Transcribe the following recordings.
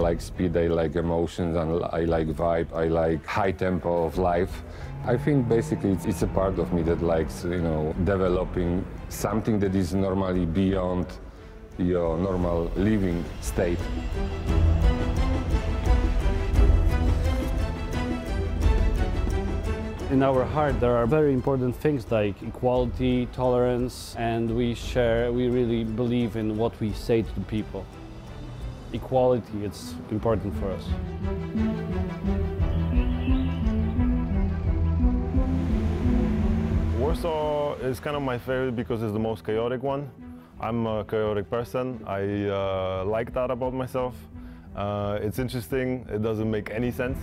like speed, I like emotions, and I like vibe, I like high tempo of life. I think basically it's a part of me that likes, you know, developing something that is normally beyond your normal living state. In our heart there are very important things like equality, tolerance, and we really believe in what we say to the people. Equality, it's important for us. Warsaw is kind of my favorite because it's the most chaotic one. I'm a chaotic person. I like that about myself. It's interesting. It doesn't make any sense.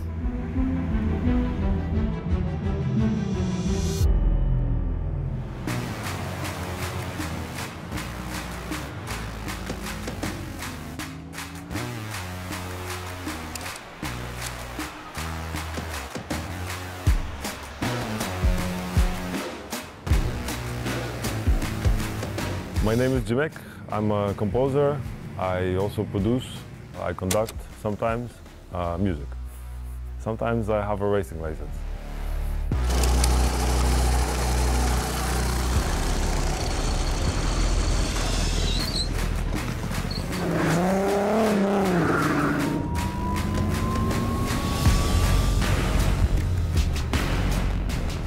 My name is Jimkiem. I'm a composer. I also produce. I conduct sometimes music. Sometimes I have a racing license.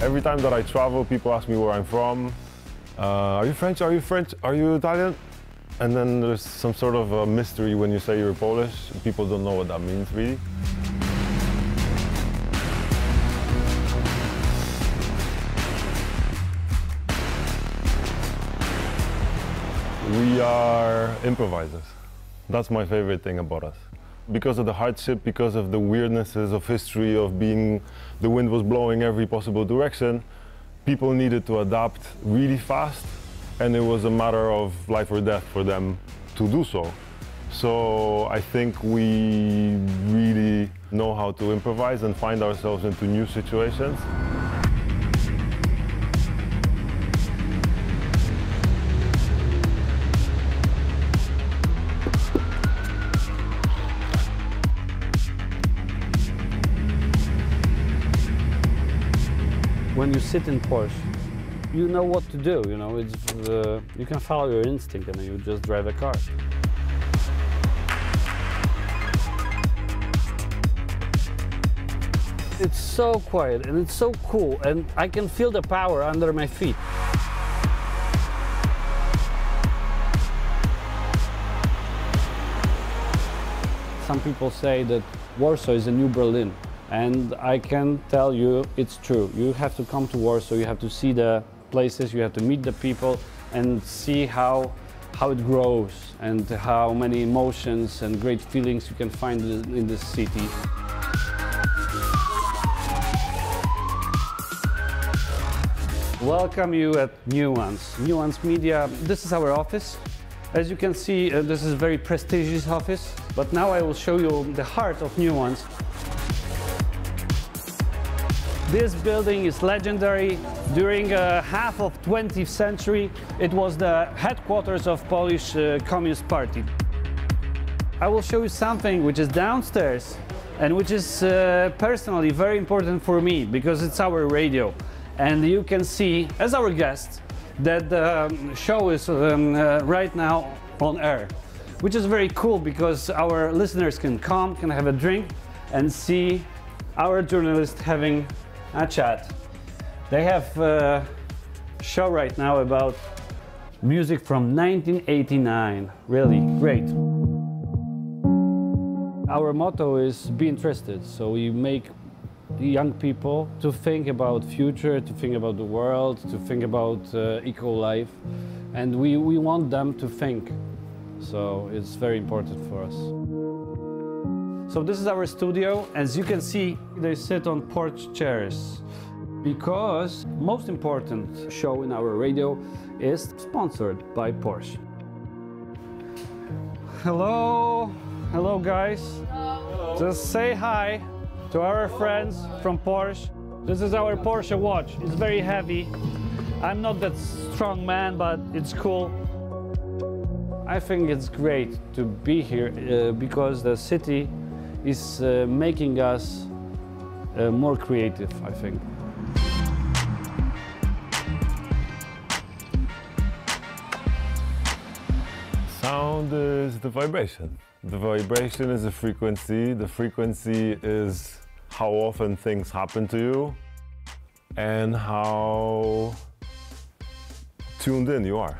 Every time that I travel, people ask me where I'm from. Are you French? Are you French? Are you Italian? And then there's some sort of a mystery when you say you're Polish. People don't know what that means, really. We are improvisers. That's my favorite thing about us. Because of the hardship, because of the weirdnesses of history, of being, the wind was blowing every possible direction, people needed to adapt really fast, and it was a matter of life or death for them to do so. So I think we really know how to improvise and find ourselves into new situations. When you sit in Porsche, you know what to do, you know, you can follow your instinct and you just drive a car. It's so quiet and it's so cool, and I can feel the power under my feet. Some people say that Warsaw is a new Berlin. And I can tell you it's true. You have to come to Warsaw, you have to see the places, you have to meet the people and see how it grows and how many emotions and great feelings you can find in this city. Welcome you at Nuance. Nuance Media, this is our office. As you can see, this is a very prestigious office, but now I will show you the heart of Nuance. This building is legendary. During half of 20th century, it was the headquarters of Polish Communist Party. I will show you something which is downstairs and which is personally very important for me because it's our radio. And you can see, as our guest, that the show is right now on air, which is very cool because our listeners can come, can have a drink and see our journalist having a chat. They have a show right now about music from 1989. Really great. Our motto is be interested. So we make young people to think about future, to think about the world, to think about eco life. And we want them to think. So it's very important for us. So this is our studio. As you can see, they sit on porch chairs because most important show in our radio is sponsored by Porsche. Hello, hello guys. Hello. Just say hi to our friends from Porsche. This is our Porsche watch. It's very heavy. I'm not that strong man, but it's cool. I think it's great to be here because the city is making us more creative, I think. Sound is the vibration. The vibration is the frequency. The frequency is how often things happen to you and how tuned in you are.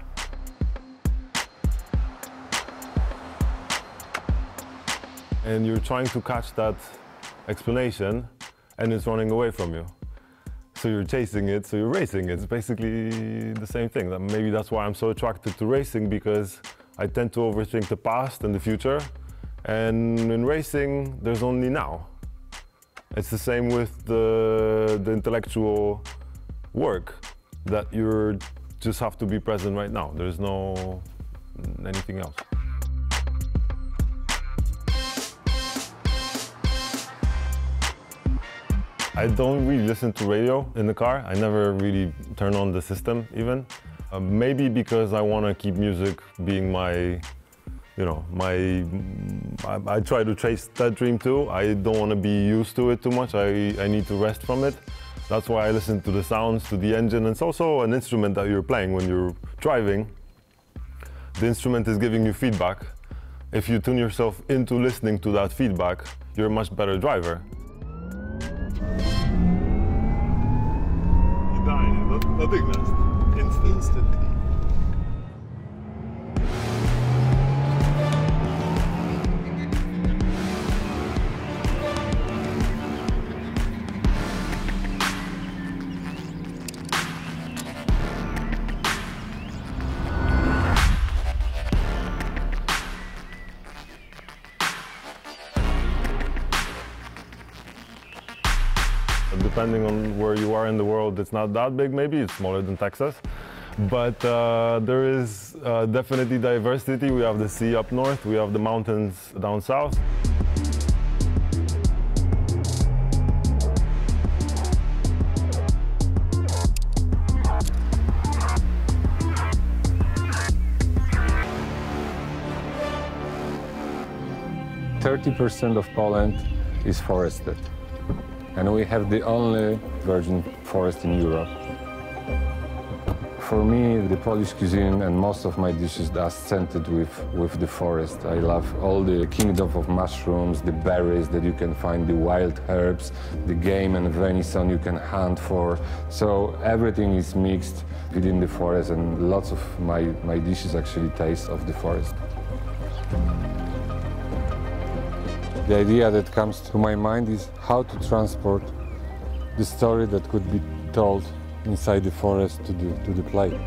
And you're trying to catch that explanation and it's running away from you. So you're chasing it, so you're racing. It's basically the same thing. Maybe that's why I'm so attracted to racing, because I tend to overthink the past and the future. And in racing, there's only now. It's the same with the intellectual work, that you just have to be present right now. There's no anything else. I don't really listen to radio in the car. I never really turn on the system even. Maybe because I want to keep music being my, I try to chase that dream too. I don't want to be used to it too much. I need to rest from it. That's why I listen to the sounds, to the engine. And it's also an instrument that you're playing when you're driving. The instrument is giving you feedback. If you tune yourself into listening to that feedback, you're a much better driver. Natychmiast. Instantly. Depending on where you are in the world, it's not that big maybe, it's smaller than Texas. But there is definitely diversity. We have the sea up north, we have the mountains down south. %30 of Poland is forested. And we have the only virgin forest in Europe. For me, the Polish cuisine and most of my dishes are scented with the forest. I love all the kingdom of mushrooms, the berries that you can find, the wild herbs, the game and venison you can hunt for. So everything is mixed within the forest, and lots of my dishes actually taste of the forest. The idea that comes to my mind is how to transport the story that could be told inside the forest to the plate.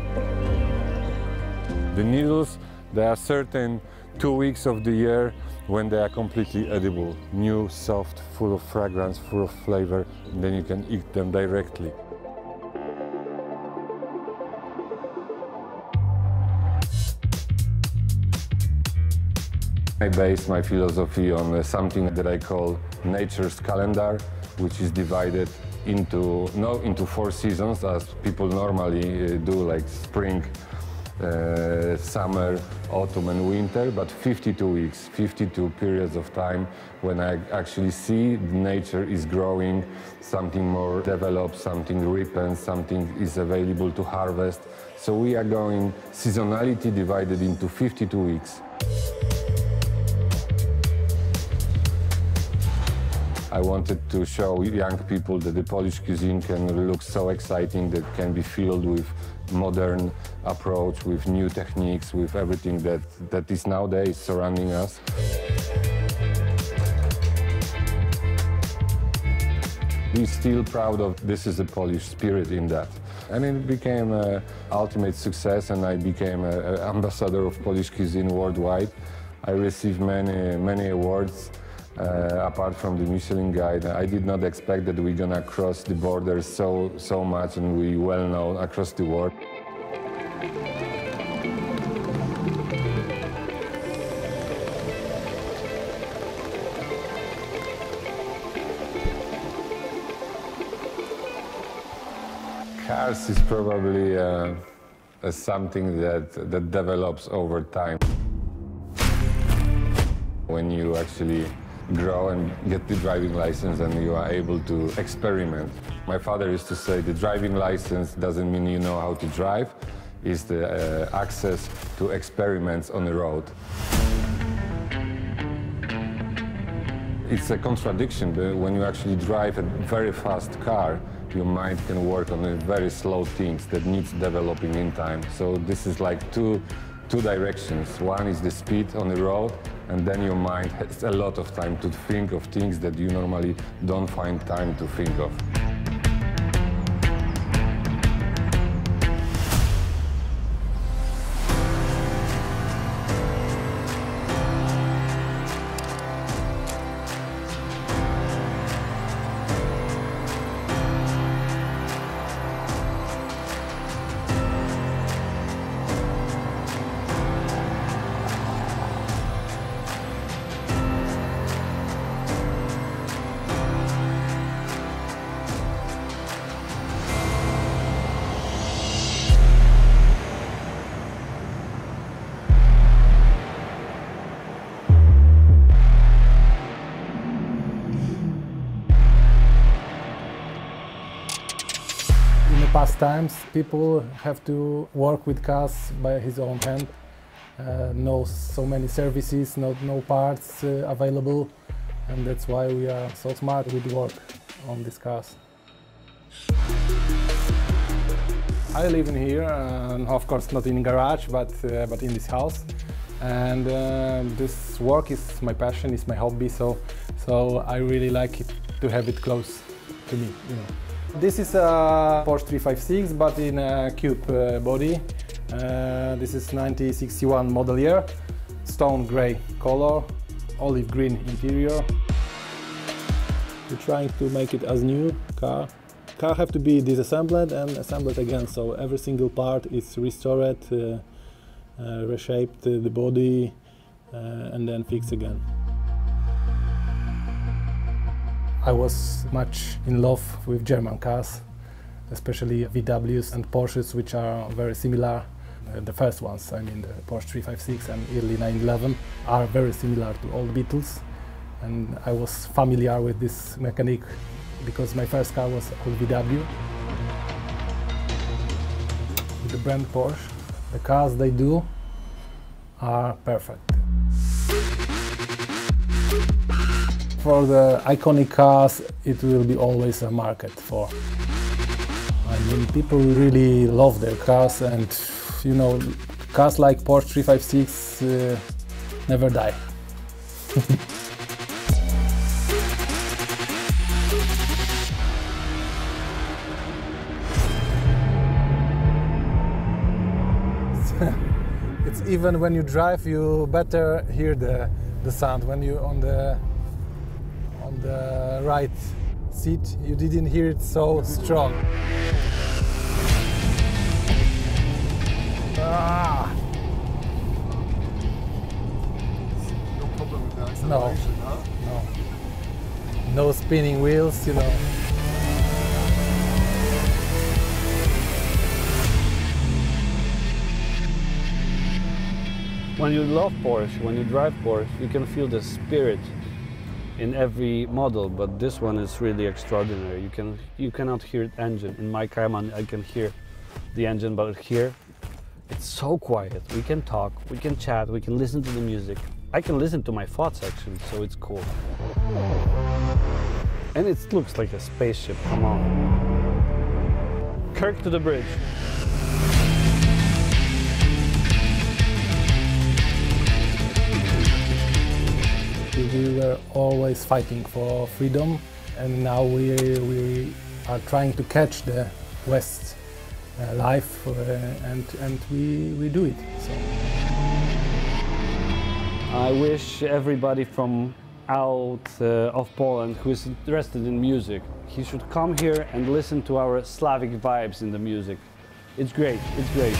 The needles, there are certain 2 weeks of the year when they are completely edible. New, soft, full of fragrance, full of flavor, and then you can eat them directly. I base my philosophy on something that I call nature's calendar, which is divided into 4 seasons, as people normally do, like spring, summer, autumn and winter, but 52 weeks, 52 periods of time when I actually see nature is growing, something more developed, something ripens, something is available to harvest. So we are going seasonality divided into 52 weeks. I wanted to show young people that the Polish cuisine can look so exciting, that can be filled with modern approach, with new techniques, with everything that is nowadays surrounding us. We're still proud of this is a Polish spirit in that. And it became an ultimate success, and I became an ambassador of Polish cuisine worldwide. I received many awards. Apart from the Michelin Guide, I did not expect that we're gonna cross the borders so much, and we well known across the world. Cars is probably something that develops over time. When you actually grow and get the driving license and you are able to experiment. My father used to say the driving license doesn't mean you know how to drive, it's the access to experiments on the road. It's a contradiction, but when you actually drive a very fast car, your mind can work on the very slow things that needs developing in time. So this is like two directions. One is the speed on the road, and then your mind has a lot of time to think of things that you normally don't find time to think of. Past times, people have to work with cars by his own hand. No so many services, no parts available, and that's why we are so smart with work on these cars. I live in here, of course not in a garage, but in this house. And this work is my passion, it's my hobby, so I really like it to have it close to me. You know. This is a Porsche 356, but in a cube body. This is 1961 model year, stone grey color, olive green interior. We're trying to make it as new car. Car have to be disassembled and assembled again, so every single part is restored, reshaped the body, and then fixed again. I was much in love with German cars, especially VWs and Porsches, which are very similar. The first ones, I mean the Porsche 356 and early 911, are very similar to old Beetles. And I was familiar with this mechanic because my first car was old VW. With the brand Porsche, the cars they do are perfect. For the iconic cars, it will be always a market for. I mean, people really love their cars, and you know, cars like Porsche 356 never die. It's even when you drive, you better hear the sound. When you on the right seat, you didn't hear it so strong. Ah. No problem with the acceleration, huh? No spinning wheels, you know. When you love Porsche, when you drive Porsche, you can feel the spirit in every model, but this one is really extraordinary. You cannot hear the engine. In my car, I can hear the engine, but here it's so quiet. We can talk, we can chat, we can listen to the music. I can listen to my thoughts actually, so it's cool. And it looks like a spaceship, come on. Kirk to the bridge. We were always fighting for freedom, and now we are trying to catch the West life, and we do it. So. I wish everybody from out of Poland who is interested in music, he should come here and listen to our Slavic vibes in the music. It's great, it's great.